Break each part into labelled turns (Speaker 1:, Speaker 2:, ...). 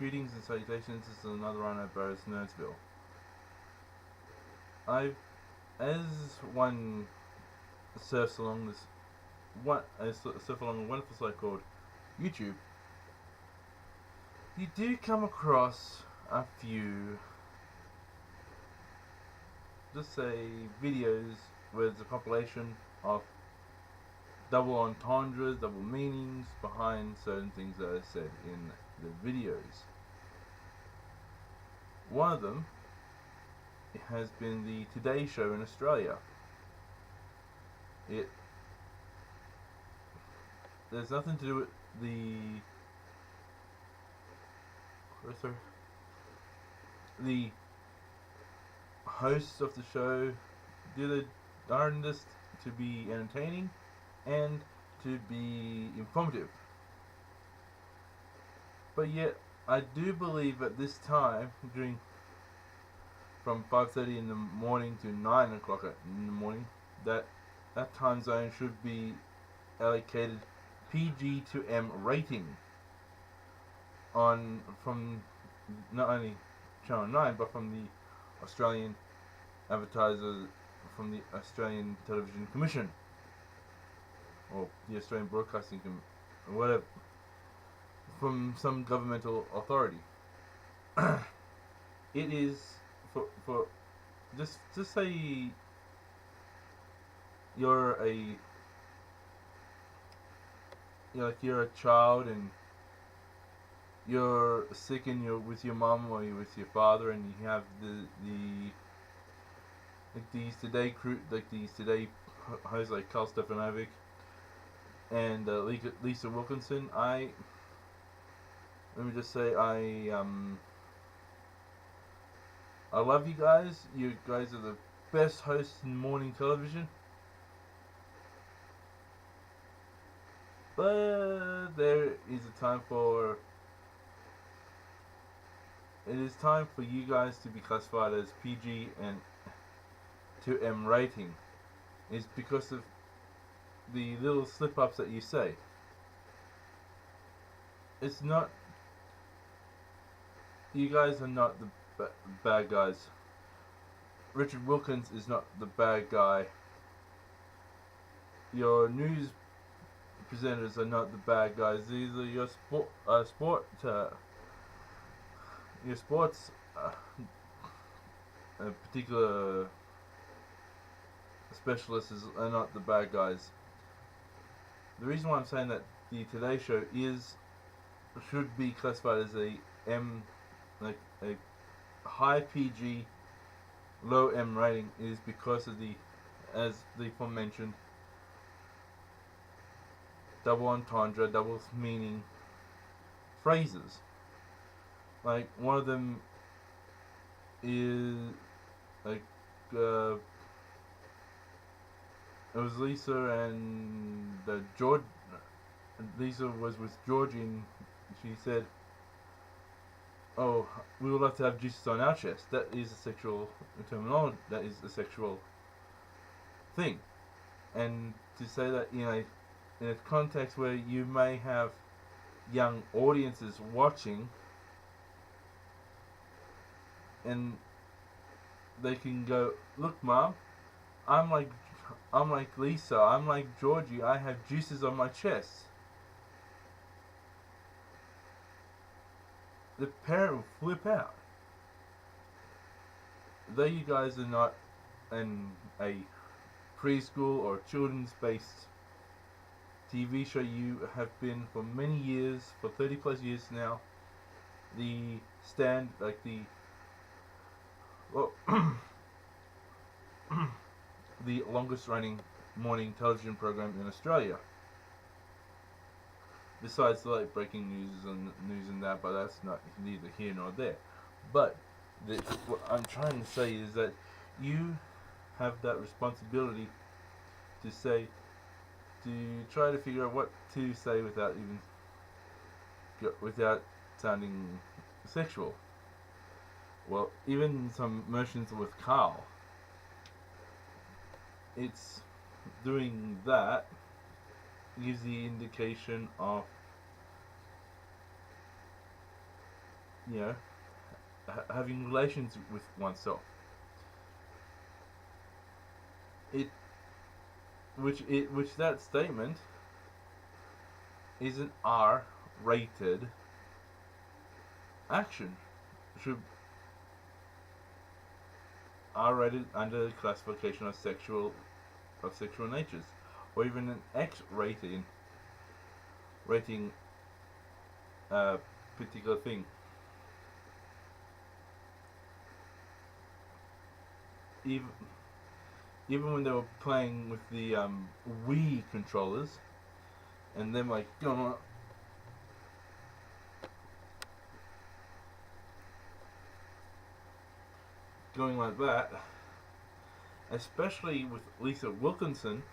Speaker 1: Greetings and salutations. This is another run at Nerdsville. As one surfs along a wonderful site called YouTube, you do come across a few, just say, videos where there's a compilation of double entendres, double meanings behind certain things that are said in the videos. One of them has been the Today Show in Australia. There's nothing to do with the hosts of the show do their darndest to be entertaining and to be informative. But yet, I do believe at this time, from 5:30 in the morning to 9 o'clock in the morning, that time zone should be allocated PG to M rating from not only Channel 9 but from the Australian advertiser, from the Australian Television Commission, or the Australian Broadcasting or whatever, from some governmental authority. It is for just say you're a child and you're sick and you're with your mom or you're with your father and you have these today hosts like Carl Stefanovic and Lisa Wilkinson. Let me just say I love you guys. You guys are the best hosts in morning television. But it is time for you guys to be classified as PG and to M rating. It's because of the little slip-ups that you say. It's not, you guys are not the bad guys. Richard Wilkins is not the bad guy. Your news presenters are not the bad guys. These are your sports particular specialists are not the bad guys. The reason why I'm saying that the Today Show should be classified as a high PG, low M rating is because of as the aforementioned double entendre, double meaning phrases. Like one of them is it was Lisa and George. Lisa was with Georgie and she said, "Oh, we would love to have juices on our chest." That is a sexual terminology. That is a sexual thing. And to say that in a context where you may have young audiences watching, and they can go, "Look, Mom, I'm like Lisa. I'm like Georgie. I have juices on my chest." The parent will flip out. Though you guys are not in a preschool or children's-based TV show, you have been for many years, for 30 plus years now, the the longest running morning television program in Australia. Besides the breaking news and that, but that's not neither here nor there. But what I'm trying to say is that you have that responsibility to try to figure out what to say without sounding sexual. Well, even some motions with Carl, it's doing that gives the indication of you know, having relations with oneself. It which that statement is an R-rated action. Should R-rated under the classification of sexual natures, or even an rating a particular thing. Even even when they were playing with the Wii controllers, and then like going like that, especially with Lisa Wilkinson,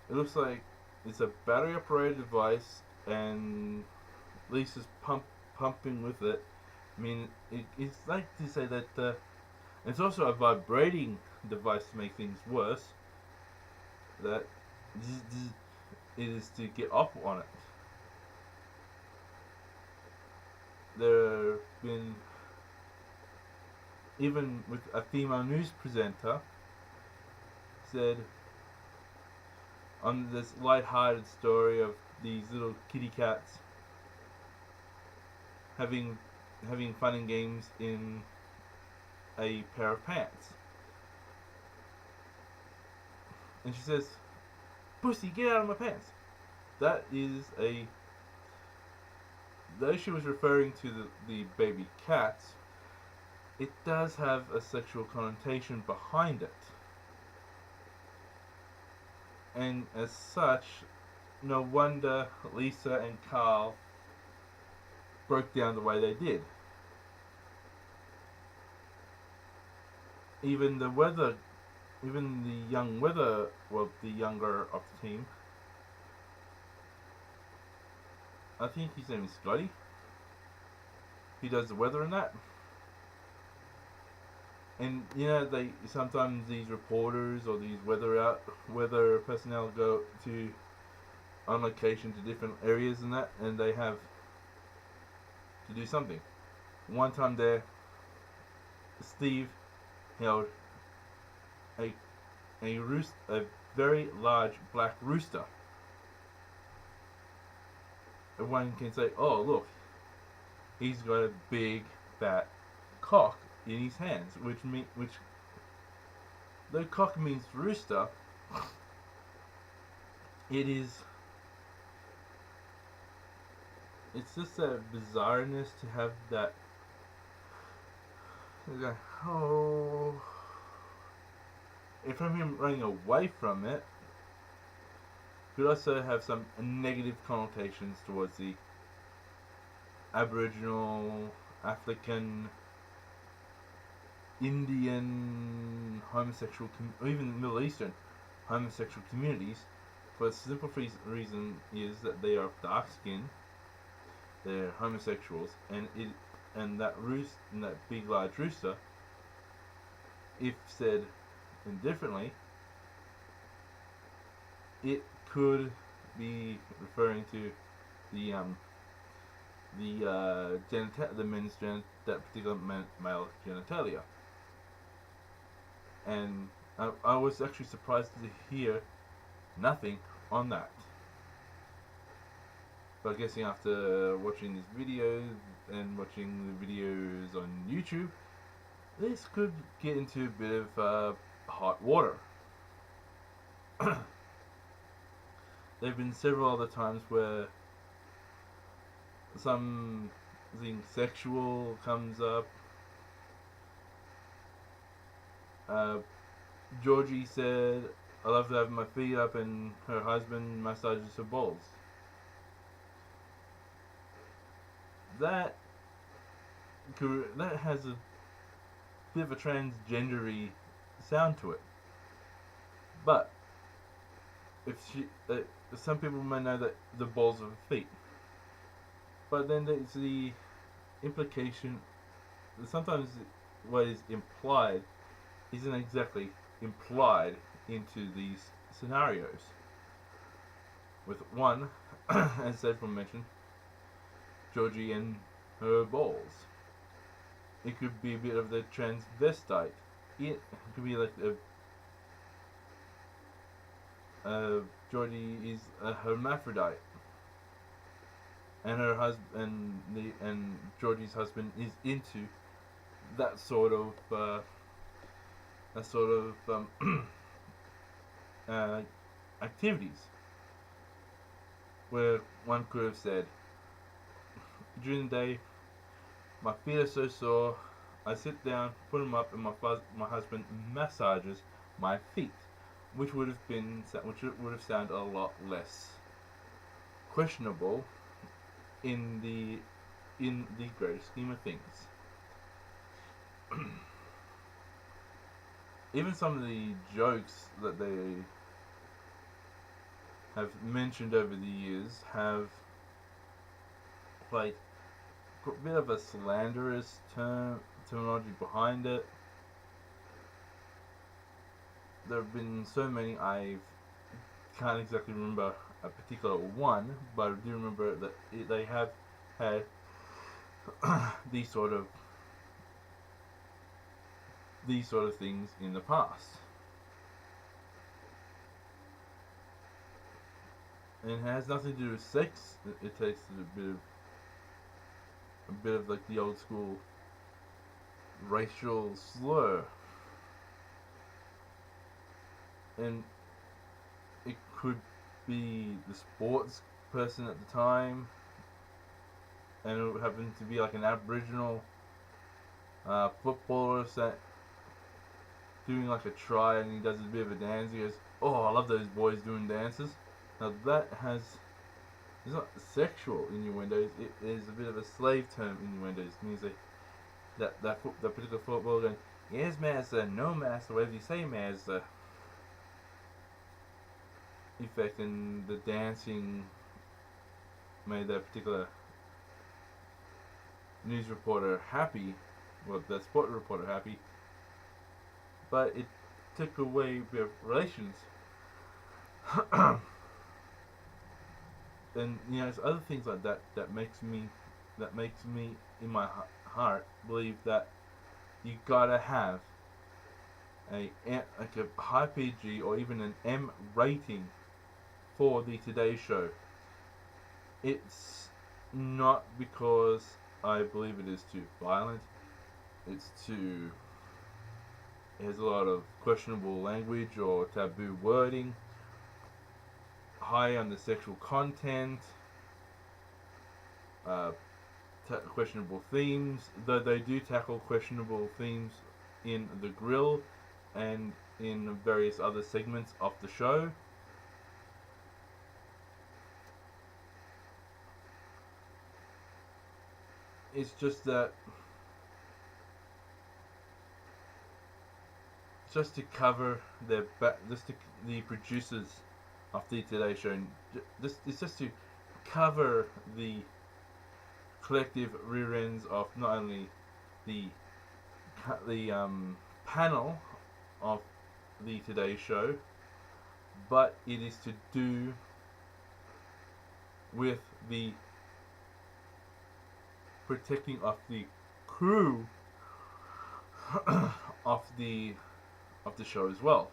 Speaker 1: it looks like it's a battery operated device, and Lisa's pumping with it. I mean, it's like to say that it's also a vibrating device to make things worse. That it is to get up on it. There have been, even with a female news presenter, said on this light-hearted story of these little kitty cats having fun and games in a pair of pants. And she says, "Pussy, get out of my pants." That is a... Though she was referring to the baby cats, it does have a sexual connotation behind it. And as such, no wonder Lisa and Carl broke down the way they did. Even the younger of the team, I think his name is Scotty. He does the weather and that. And you know, they sometimes these reporters or these weather personnel go to on location to different areas and that, and they have to do something. One time there, Steve held a very large black rooster. Everyone can say, "Oh, look, he's got a big fat cock in his hands," which though cock means rooster, it's just a bizarreness to have that. Oh, if from him running away from it, could also have some negative connotations towards the Aboriginal, African, Indian homosexual, or even Middle Eastern homosexual communities, for the simple reason is that they are dark skinned, they're homosexuals, and that big large rooster, if said indifferently, it could be referring to the men's that particular male genitalia. And I was actually surprised to hear nothing on that. But guessing after watching these videos and watching the videos on YouTube, this could get into a bit of hot water. There have been several other times where something sexual comes up. Georgie said, "I love to have my feet up," and her husband massages her balls. That has a bit of a transgendery sound to it. But some people may know that the balls are feet, but then there's the implication that sometimes what is implied isn't exactly implied into these scenarios. With one, as Edwin mentioned, Georgie and her balls. It could be a bit of the transvestite. It could be like Geordie is a hermaphrodite, and her husband and Geordie's husband is into that sort of uh, activities. Where one could have said, during the day, my feet are so sore, I sit down, put them up, and my husband massages my feet, which would have sounded a lot less questionable in the greater scheme of things. Even some of the jokes that they have mentioned over the years have like a bit of a slanderous terminology behind it. There have been so many I can't exactly remember a particular one, but I do remember that they have had these sort of things in the past. And it has nothing to do with sex. It takes a bit of like the old school racial slur, and it could be the sports person at the time, and it would happen to be like an Aboriginal footballer doing like a try, and he does a bit of a dance. He goes, "Oh, I love those boys doing dances." Now that it's not sexual innuendos. It is a bit of a slave term innuendos. It means that particular footballer going, "Yes, master, no master, whatever you say, master." Effect, and the dancing made that particular news reporter happy, well, the sport reporter happy, but it took away their relations. And it's other things like that that makes me in my heart believe that you gotta have like a high PG or even an M rating for the Today Show. It's not because I believe it is too violent. It has a lot of questionable language or taboo wording, high on the sexual content, questionable themes, though they do tackle questionable themes in The Grill and in various other segments of the show. It's just that just to cover the producers of the Today Show, it's just to cover the collective rear ends of not only the panel of the Today Show, but it is to do with the protecting of the crew of the show as well.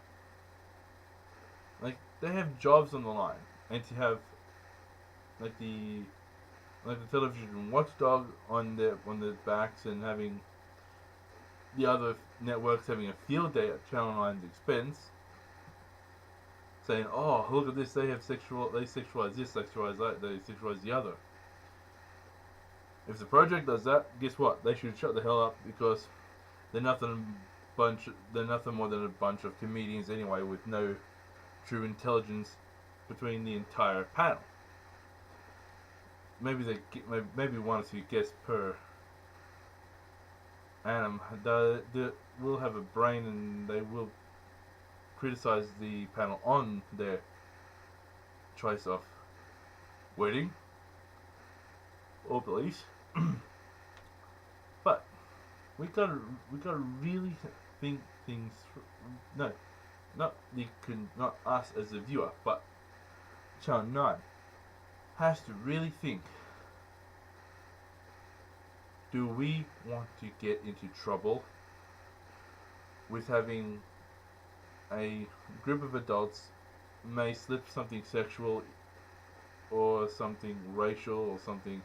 Speaker 1: Like, they have jobs on the line, and to have like the television watchdog on their backs, and having the other networks having a field day at Channel 9's expense, saying, "Oh, look at this! They sexualize this, sexualize that, they sexualize the other." If the project does that, guess what? They should shut the hell up, because they're nothing more than a bunch of comedians anyway, with no true intelligence between the entire panel. Maybe one or two guests per annum will have a brain, and they will criticize the panel on their choice of wording or beliefs. But we gotta really think things through. No, not us as a viewer, but Channel 9 has to really think do we want to get into trouble with having a group of adults may slip something sexual or something racial or something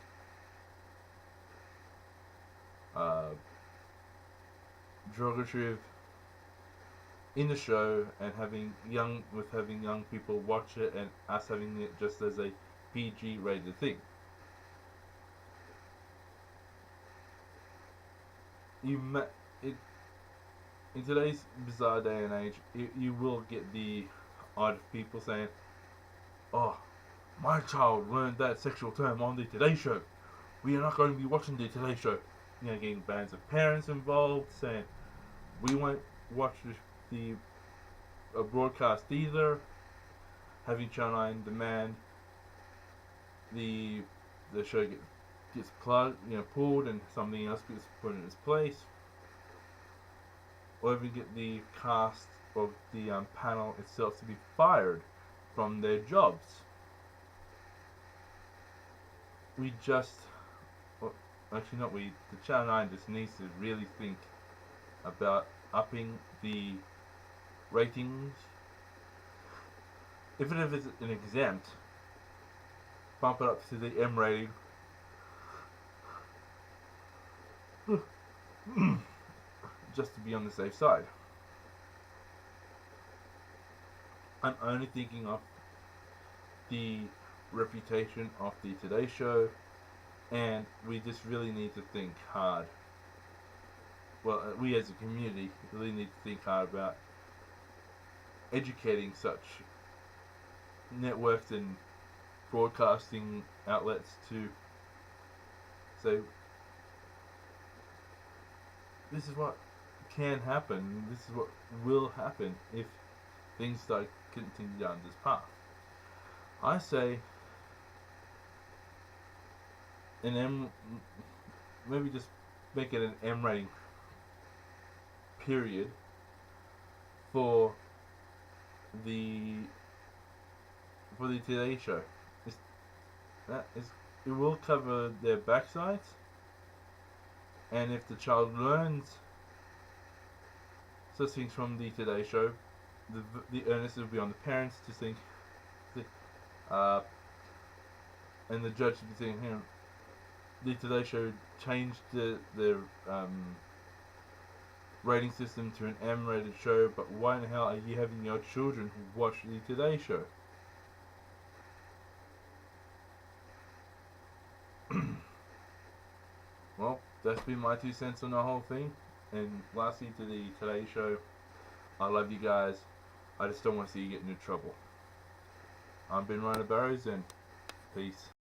Speaker 1: derogatory in the show, and having young people watch it and us having it just as a PG rated thing. It in today's bizarre day and age, you will get the odd people saying, "Oh, my child learned that sexual term on the Today Show. We are not going to be watching the Today Show." You know, getting bands of parents involved saying, "We won't watch the broadcast either." Having Channel 9 demand the show gets plugged, pulled, and something else gets put in its place, or even get the cast of the panel itself to be fired from their jobs. We just, well, actually not we, the Channel 9 just needs to really think about upping the ratings. If it is an exempt, bump it up to the M rating. Just to be on the safe side. I'm only thinking of the reputation of the Today Show, and we just really need to think hard. Well, we as a community really need to think hard about educating such networks and broadcasting outlets to say, this is what can happen, this is what will happen if things start continue down this path. I say maybe just make it an M rating period for the Today Show. It will cover their backsides, and if the child learns such things from the Today Show, the onus will be on the parents to think, and the judge to be thinking, the Today Show changed the rating system to an M-rated show, but why in the hell are you having your children watch the Today Show? Well, that's been my 2 cents on the whole thing. And lastly, to the Today Show, I love you guys. I just don't want to see you get into trouble. I've been Ryan Barrows, and peace.